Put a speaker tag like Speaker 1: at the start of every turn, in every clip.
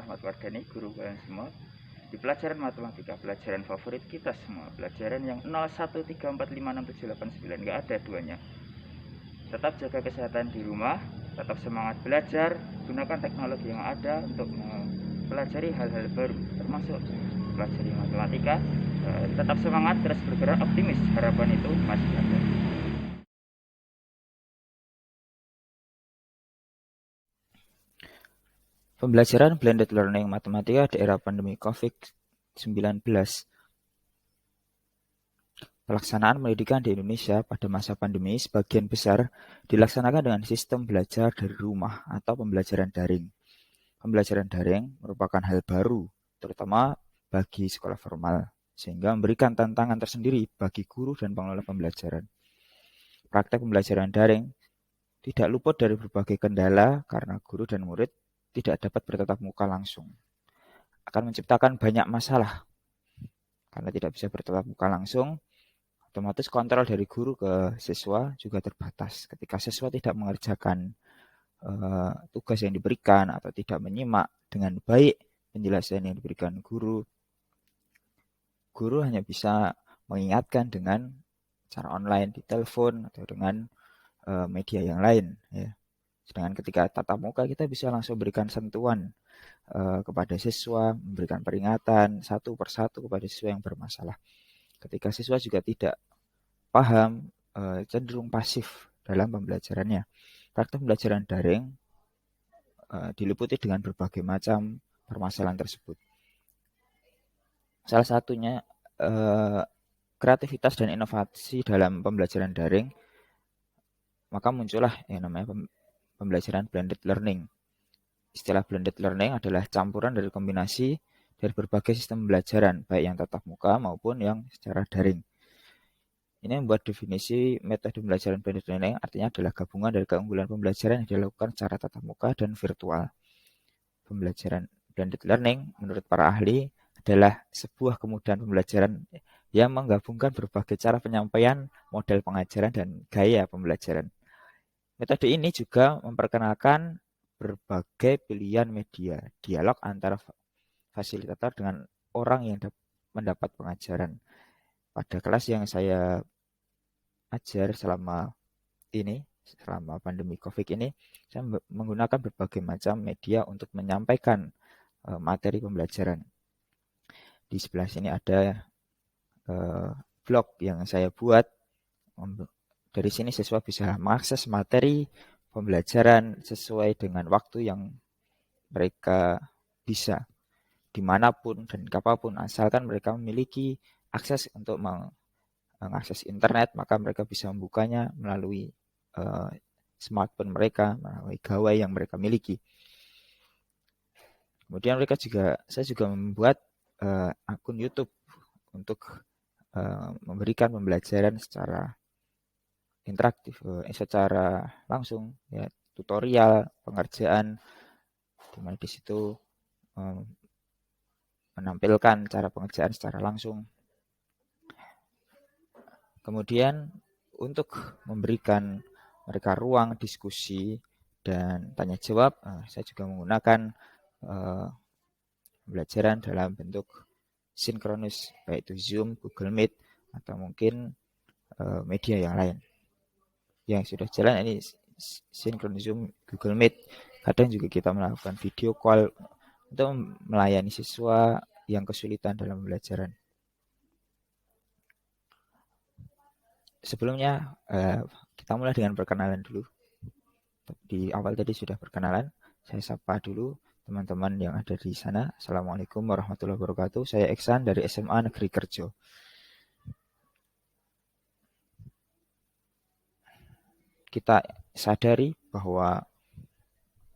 Speaker 1: Rahmat Wardani, guru kalian semua. Di pelajaran matematika, pelajaran favorit kita semua, pelajaran yang 0134567899, nggak ada duanya. Tetap jaga kesehatan di rumah, tetap semangat belajar, gunakan teknologi yang ada untuk mempelajari hal-hal baru, termasuk pelajari matematika. Tetap semangat, terus bergerak, optimis, harapan itu masih ada. Pembelajaran blended learning matematika di era pandemi COVID-19. Pelaksanaan pendidikan di Indonesia pada masa pandemi sebagian besar dilaksanakan dengan sistem belajar dari rumah atau pembelajaran daring. Pembelajaran daring merupakan hal baru, terutama bagi sekolah formal, sehingga memberikan tantangan tersendiri bagi guru dan pengelola pembelajaran. Praktek pembelajaran daring tidak luput dari berbagai kendala karena guru dan murid tidak dapat bertatap muka langsung. Akan menciptakan banyak masalah karena tidak bisa bertatap muka langsung. Otomatis kontrol dari guru ke siswa juga terbatas. Ketika siswa tidak mengerjakan tugas yang diberikan atau tidak menyimak dengan baik penjelasan yang diberikan guru hanya bisa mengingatkan dengan cara online di telepon atau dengan media yang lain. Ya. Sedangkan ketika tatap muka kita bisa langsung berikan sentuhan kepada siswa, memberikan peringatan satu persatu kepada siswa yang bermasalah. Ketika siswa juga tidak paham, cenderung pasif dalam pembelajarannya. Praktek pembelajaran daring diliputi dengan berbagai macam permasalahan tersebut. Salah satunya kreativitas dan inovasi dalam pembelajaran daring, maka muncullah yang namanya pembelajaran blended learning. Istilah blended learning adalah campuran dari kombinasi dari berbagai sistem pembelajaran, baik yang tatap muka maupun yang secara daring. Ini membuat definisi metode pembelajaran blended learning artinya adalah gabungan dari keunggulan pembelajaran yang dilakukan secara tatap muka dan virtual. Pembelajaran blended learning menurut para ahli adalah sebuah kemudahan pembelajaran yang menggabungkan berbagai cara penyampaian, model pengajaran, dan gaya pembelajaran. Metode ini juga memperkenalkan berbagai pilihan media, dialog antara fasilitator dengan orang yang mendapat pengajaran. Pada kelas yang saya ajar selama pandemi COVID ini, saya menggunakan berbagai macam media untuk menyampaikan materi pembelajaran. Di sebelah sini ada blog yang saya buat. Dari sini siswa bisa mengakses materi pembelajaran sesuai dengan waktu yang mereka bisa, dimanapun dan kapanpun, asalkan mereka memiliki akses untuk mengakses internet, maka mereka bisa membukanya melalui smartphone mereka, melalui gawai yang mereka miliki. Kemudian saya juga membuat akun YouTube untuk memberikan pembelajaran secara interaktif, secara langsung, ya, tutorial, pengerjaan, di mana di situ menampilkan cara pengerjaan secara langsung. Kemudian untuk memberikan mereka ruang diskusi dan tanya jawab, saya juga menggunakan pembelajaran dalam bentuk sinkronus, baik itu Zoom, Google Meet, atau mungkin media yang lain. Yang sudah jalan ini sinkronus Zoom, Google Meet. Kadang juga kita melakukan video call untuk melayani siswa yang kesulitan dalam pembelajaran. Sebelumnya kita mulai dengan perkenalan dulu. Di awal tadi sudah perkenalan. Saya sapa dulu teman-teman yang ada di sana. Assalamualaikum warahmatullahi wabarakatuh. Saya Eksan dari SMA Negeri Kerjo. Kita sadari bahwa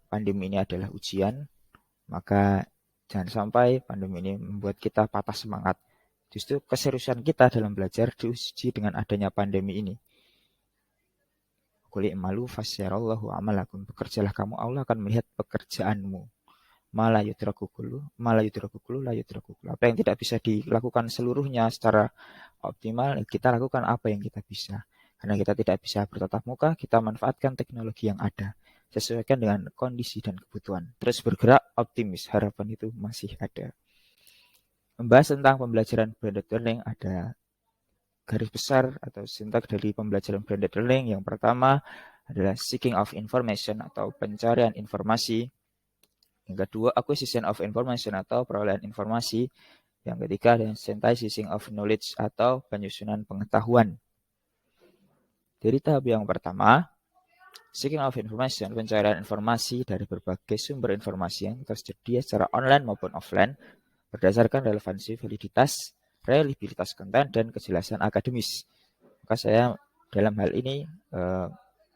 Speaker 1: pandemi ini adalah ujian, maka jangan sampai pandemi ini membuat kita patah semangat. Justru keseriusan kita dalam belajar diuji dengan adanya pandemi ini. Qul i'malu fasyarallahu amalakum. Bekerjalah kamu, Allah akan melihat pekerjaanmu. La yudraku kullu la yudraku kullu. Apa yang tidak bisa dilakukan seluruhnya secara optimal, kita lakukan apa yang kita bisa. Karena kita tidak bisa bertatap muka, kita manfaatkan teknologi yang ada. sesuaikan dengan kondisi dan kebutuhan. Terus bergerak optimis, harapan itu masih ada. Membahas tentang pembelajaran blended learning, ada garis besar atau sintak dari pembelajaran blended learning. Yang pertama adalah seeking of information atau pencarian informasi. Yang kedua, acquisition of information atau perolehan informasi. Yang ketiga adalah synthesizing of knowledge atau penyusunan pengetahuan. Dari tahap yang pertama, seeking of information, pencarian informasi dari berbagai sumber informasi yang tersedia secara online maupun offline berdasarkan relevansi, validitas, reliabilitas konten, dan kejelasan akademis. Maka saya dalam hal ini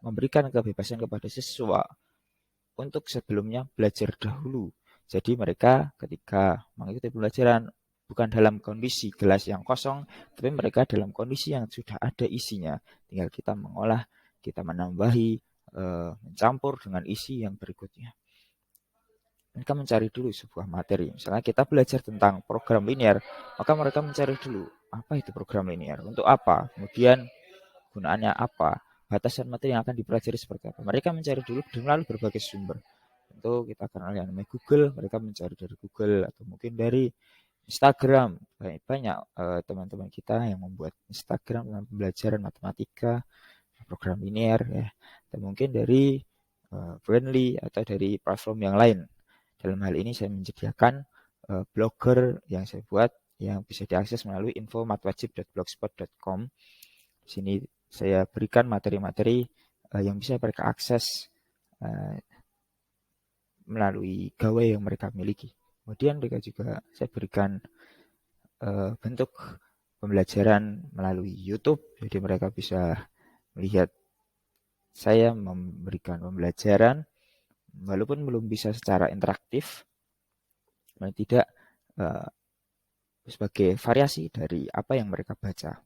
Speaker 1: memberikan kebebasan kepada siswa untuk sebelumnya belajar dahulu. Jadi mereka ketika mengikuti pembelajaran bukan dalam kondisi gelas yang kosong, tapi mereka dalam kondisi yang sudah ada isinya. Tinggal kita mengolah, kita menambahi, mencampur dengan isi yang berikutnya. Mereka mencari dulu sebuah materi. Misalnya kita belajar tentang program linear, maka mereka mencari dulu apa itu program linear, untuk apa, kemudian gunaannya apa, batasan materi yang akan dipelajari seperti apa. Mereka mencari dulu melalui berbagai sumber. Tentu kita kenal yang namanya Google, mereka mencari dari Google atau mungkin dari Instagram. Banyak teman-teman kita yang membuat Instagram tentang pembelajaran matematika, program linear ya. Dan mungkin dari Brandly atau dari platform yang lain. Dalam hal ini saya menyediakan blogger yang saya buat yang bisa diakses melalui info.matwajib.blogspot.com. Di sini saya berikan materi-materi yang bisa mereka akses melalui gawai yang mereka miliki. Kemudian mereka juga saya berikan bentuk pembelajaran melalui YouTube, jadi mereka bisa melihat saya memberikan pembelajaran walaupun belum bisa secara interaktif, paling tidak sebagai variasi dari apa yang mereka baca.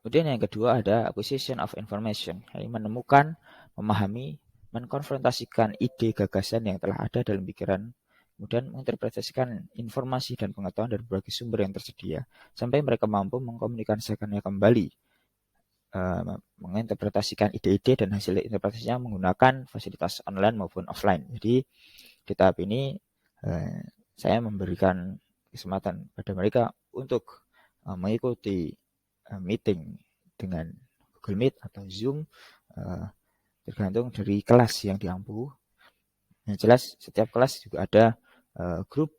Speaker 1: Kemudian yang kedua ada acquisition of information, yaitu menemukan, memahami, mengkonfrontasikan ide gagasan yang telah ada dalam pikiran, kemudian menginterpretasikan informasi dan pengetahuan dari berbagai sumber yang tersedia, sampai mereka mampu mengkomunikasikannya kembali, menginterpretasikan ide-ide dan hasil interpretasinya menggunakan fasilitas online maupun offline. Jadi di tahap ini saya memberikan kesempatan pada mereka untuk mengikuti meeting dengan Google Meet atau Zoom, tergantung dari kelas yang diampu. Yang jelas setiap kelas juga ada grup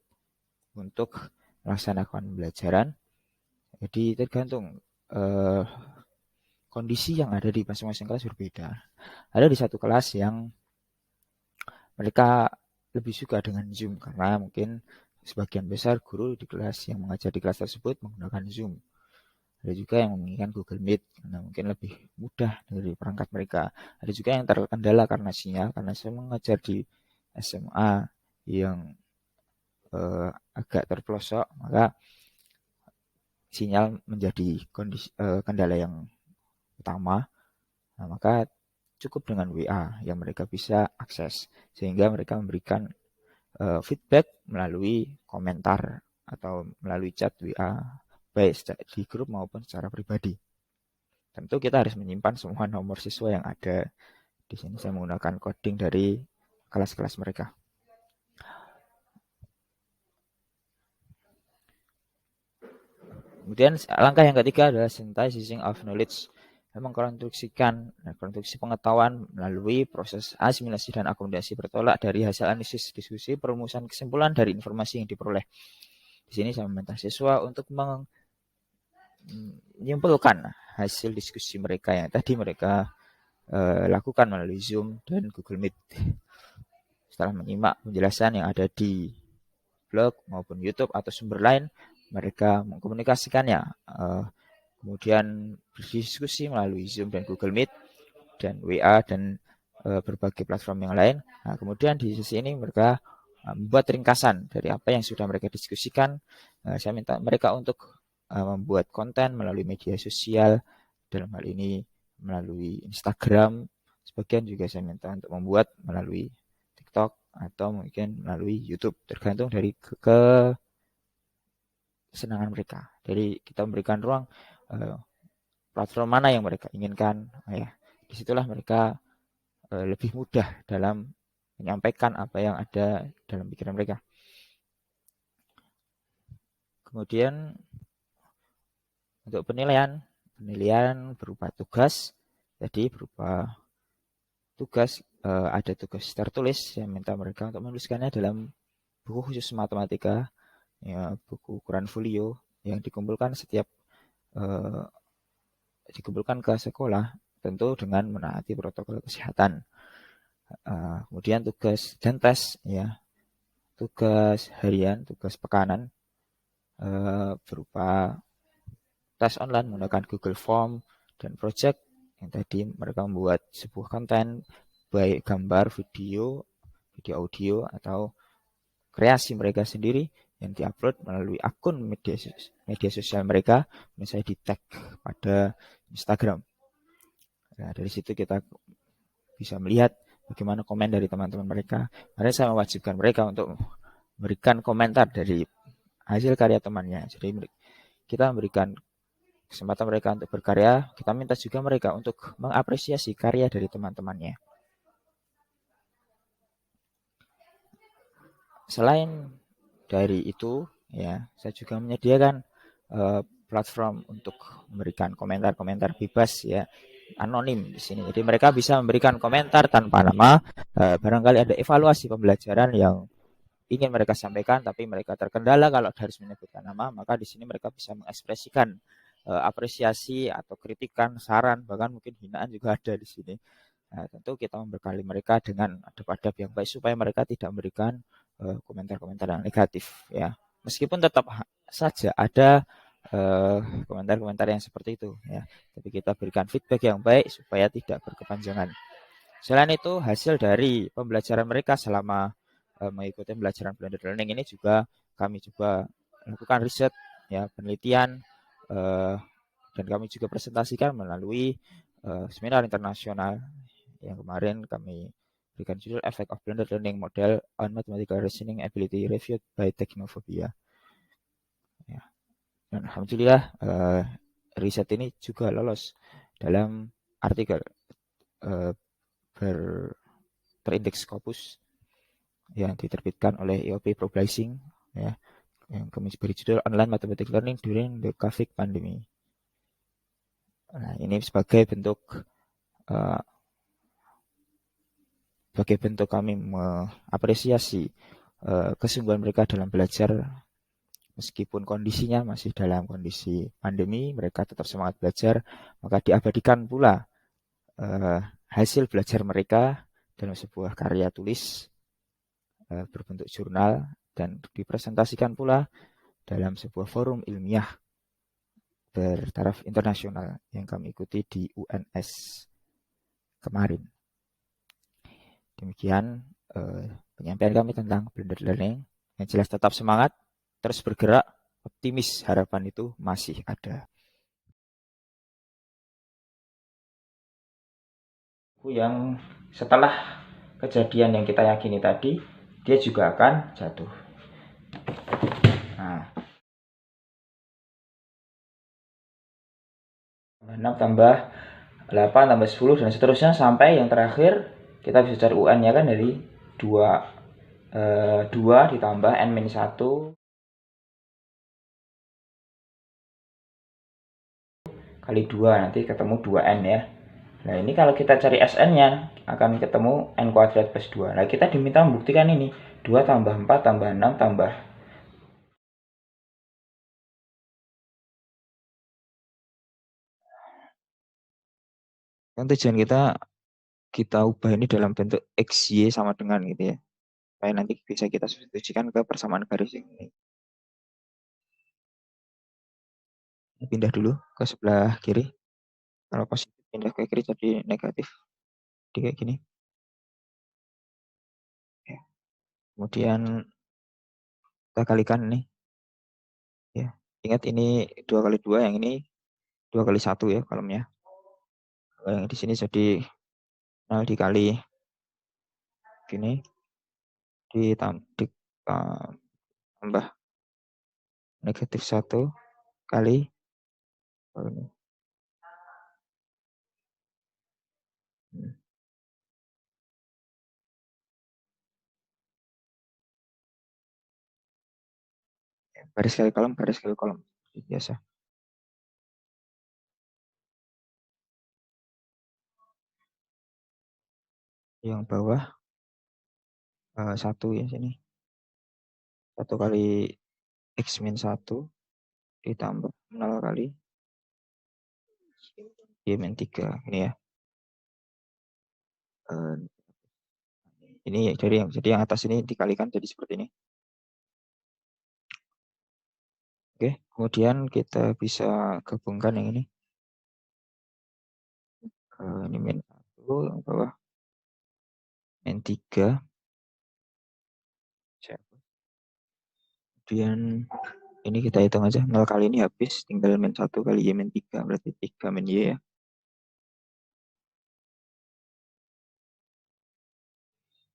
Speaker 1: untuk melaksanakan pembelajaran. Jadi tergantung kondisi yang ada di masing-masing kelas berbeda. Ada di satu kelas yang mereka lebih suka dengan Zoom karena mungkin sebagian besar guru di kelas yang mengajar di kelas tersebut menggunakan Zoom. Ada juga yang menginginkan Google Meet karena mungkin lebih mudah dari perangkat mereka. Ada juga yang terkendala karena sinyal, karena saya mengajar di SMA yang agak terpelosok, maka sinyal menjadi kendala yang utama. Nah, maka cukup dengan WA yang mereka bisa akses, sehingga mereka memberikan feedback melalui komentar atau melalui chat WA, baik di grup maupun secara pribadi. Tentu kita harus menyimpan semua nomor siswa yang ada. Di sini saya menggunakan coding dari kelas-kelas mereka. Kemudian langkah yang ketiga adalah synthesizing of knowledge. Mengkonstruksi pengetahuan melalui proses asimilasi dan akomodasi bertolak dari hasil analisis, diskusi, perumusan kesimpulan dari informasi yang diperoleh. Di sini saya meminta siswa untuk menyimpulkan hasil diskusi mereka yang tadi mereka lakukan melalui Zoom dan Google Meet. Setelah menyimak penjelasan yang ada di blog maupun YouTube atau sumber lain, mereka mengkomunikasikannya, kemudian berdiskusi melalui Zoom dan Google Meet dan WA dan berbagai platform yang lain. Nah, kemudian di sisi ini mereka membuat ringkasan dari apa yang sudah mereka diskusikan. Saya minta mereka untuk membuat konten melalui media sosial, dalam hal ini melalui Instagram. Sebagian juga saya minta untuk membuat melalui TikTok atau mungkin melalui YouTube, tergantung dari kesenangan mereka. Jadi kita memberikan ruang platform mana yang mereka inginkan, ya. Disitulah mereka lebih mudah dalam menyampaikan apa yang ada dalam pikiran mereka. Kemudian untuk penilaian berupa tugas, jadi berupa tugas ada tugas tertulis yang minta mereka untuk menuliskannya dalam buku khusus matematika, ya, buku ukuran folio yang eh, dikumpulkan ke sekolah, tentu dengan menaati protokol kesehatan. Kemudian tugas dan tes, ya, tugas harian, tugas pekanan berupa tes online menggunakan Google Form dan project yang tadi mereka membuat sebuah konten baik gambar, video audio atau kreasi mereka sendiri yang diupload melalui akun media sosial mereka, misalnya di tag pada Instagram. Nah, dari situ kita bisa melihat bagaimana komen dari teman-teman mereka. Karena saya mewajibkan mereka untuk memberikan komentar dari hasil karya temannya. Jadi kita memberikan kesempatan mereka untuk berkarya, kita minta juga mereka untuk mengapresiasi karya dari teman-temannya. Selain dari itu, ya, saya juga menyediakan platform untuk memberikan komentar-komentar bebas, ya, anonim di sini. Jadi mereka bisa memberikan komentar tanpa nama. Barangkali ada evaluasi pembelajaran yang ingin mereka sampaikan, tapi mereka terkendala kalau harus menyebutkan nama, maka di sini mereka bisa mengekspresikan apresiasi atau kritikan, saran, bahkan mungkin hinaan juga ada di sini. Nah, tentu kita membekali mereka dengan adab-adab yang baik supaya mereka tidak memberikan komentar-komentar yang negatif, ya. Meskipun tetap saja ada komentar-komentar yang seperti itu, ya. Tapi kita berikan feedback yang baik supaya tidak berkepanjangan. Selain itu, hasil dari pembelajaran mereka selama mengikuti pembelajaran blended learning ini juga kami coba lakukan riset, ya, penelitian, eh, dan kami juga presentasikan melalui seminar internasional yang kemarin kami berikan judul Effect of Blended Learning Model on Mathematical Reasoning Ability Reviewed by Technophobia. Ya. Dan alhamdulillah riset ini juga lolos dalam artikel uh, berindeks Scopus yang diterbitkan oleh EOP Publishing, ya, yang kami beri judul Online Mathematical Learning During the COVID Pandemic. Nah, ini uh, sebagai bentuk kami mengapresiasi kesungguhan mereka dalam belajar meskipun kondisinya masih dalam kondisi pandemi, mereka tetap semangat belajar, maka diabadikan pula hasil belajar mereka dalam sebuah karya tulis berbentuk jurnal dan dipresentasikan pula dalam sebuah forum ilmiah bertaraf internasional yang kami ikuti di UNS kemarin. Demikian penyampaian kami tentang blended learning. Yang jelas tetap semangat, terus bergerak, optimis, harapan itu masih ada. Yang setelah kejadian yang kita yakini tadi, dia juga akan jatuh. Nah, 6 tambah 8 tambah 10 dan seterusnya sampai yang terakhir kita bisa cari UN-nya kan dari 2 ditambah N-1 kali 2 nanti ketemu 2N, ya. Nah, ini kalau kita cari SN-nya akan ketemu N kuadrat plus 2. Nah, kita diminta membuktikan ini 2 tambah 4 tambah 6 tambah kan tujuan kita ubah ini dalam bentuk XY sama dengan gitu, ya. Supaya nanti bisa kita substitusikan ke persamaan garis ini. Pindah dulu ke sebelah kiri. Kalau positif pindah ke kiri jadi negatif. Jadi kayak gini. Ya. Kemudian kita kalikan ini. Ya. Ingat ini 2 kali 2, yang ini 2 kali 1, ya kolomnya. Yang di sini jadi 0 dikali gini. Ditambah negatif 1 kali baris kali kolom. Seperti biasa. Yang bawah 1 ya sini. 1 kali X min 1 ditambah 0 kali Y min 3. Ini ya. Ini jadi yang atas ini dikalikan jadi seperti ini. Oke, kemudian kita bisa gabungkan yang ini. Ini min 1, yang bawah min 3. Kemudian ini kita hitung aja. 0 kali ini habis, tinggal min 1 kali Y min 3. Berarti 3 min Y ya.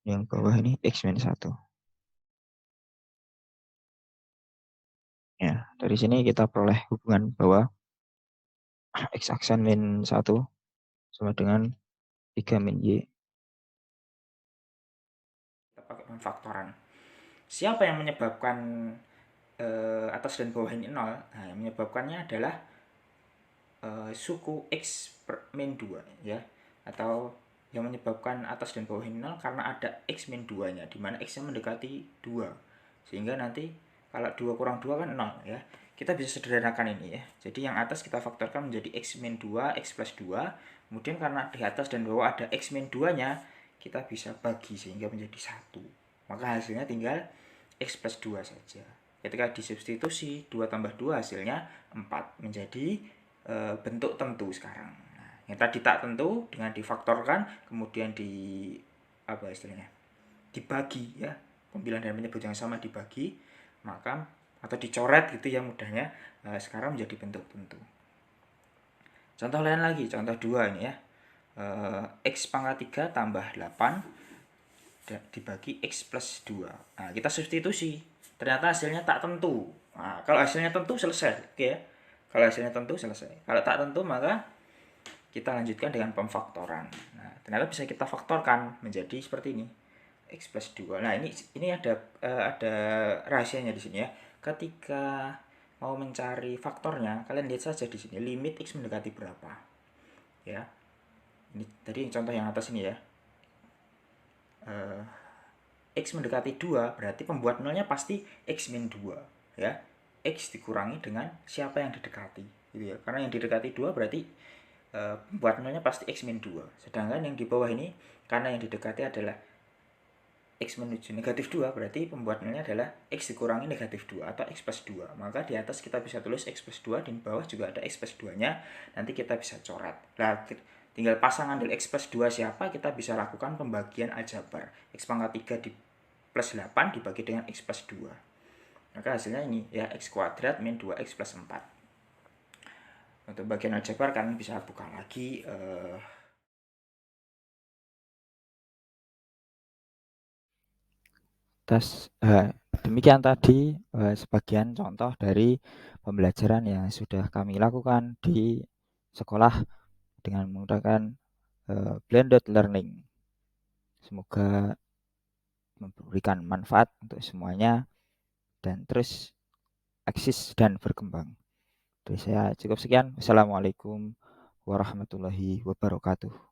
Speaker 1: Yang bawah ini X min 1. Ya, dari sini kita peroleh hubungan bahwa X aksen min 1 sama dengan 3 min Y. Kita pakai pemfaktoran. Siapa yang menyebabkan atas dan bawah ini 0? Nah, yang menyebabkannya adalah suku X per min 2 ya. Atau yang menyebabkan atas dan bawah ini 0 karena ada X min 2 nya, dimana X nya mendekati 2. Sehingga nanti kalau 2 kurang 2 kan 0 ya. Kita bisa sederhanakan ini ya. Jadi yang atas kita faktorkan menjadi X min 2, X plus 2. Kemudian karena di atas dan bawah ada X min 2 nya, kita bisa bagi sehingga menjadi 1. Maka hasilnya tinggal X plus 2 saja. Ketika disubstitusi 2 tambah 2 hasilnya 4, menjadi bentuk tentu sekarang. Nah, yang tadi tak tentu dengan difaktorkan kemudian dibagi ya, pembilang dan penyebut yang sama dibagi, maka atau dicoret gitu ya mudahnya, sekarang menjadi bentuk tentu. Contoh lain lagi, contoh 2 ini ya. X pangkat 3 tambah 8 dibagi X plus 2. Nah, kita substitusi. Ternyata hasilnya tak tentu. Nah, kalau hasilnya tentu selesai, oke ya. Kalau hasilnya tentu selesai. Kalau tak tentu maka kita lanjutkan dengan pemfaktoran. Nah, ternyata bisa kita faktorkan menjadi seperti ini. X plus 2. Nah, ini ada rahasianya di sini ya. Ketika mau mencari faktornya, kalian lihat saja di sini limit X mendekati berapa. Ya. Ini tadi contoh yang atas ini ya. X mendekati 2 berarti pembuat nolnya pasti X min 2 ya. X dikurangi dengan siapa yang didekati gitu ya. Karena yang didekati 2 berarti pembuat nolnya pasti X min 2. Sedangkan yang di bawah ini karena yang didekati adalah X menuju negatif 2 berarti pembuat nolnya adalah X dikurangi negatif 2 atau X plus 2. Maka di atas kita bisa tulis X plus 2, di bawah juga ada X plus 2 nya. Nanti kita bisa coret. Nah, tinggal pasangan dari X plus 2 siapa, kita bisa lakukan pembagian aljabar. X pangkat 3 di plus 8 dibagi dengan X plus 2. Maka hasilnya ini ya, X kuadrat min 2X plus 4. Untuk bagian aljabar kalian bisa buka lagi. Demikian tadi sebagian contoh dari pembelajaran yang sudah kami lakukan di sekolah dengan menggunakan blended learning. Semoga memberikan manfaat untuk semuanya dan terus eksis dan berkembang. Dari saya cukup sekian. Wassalamualaikum warahmatullahi wabarakatuh.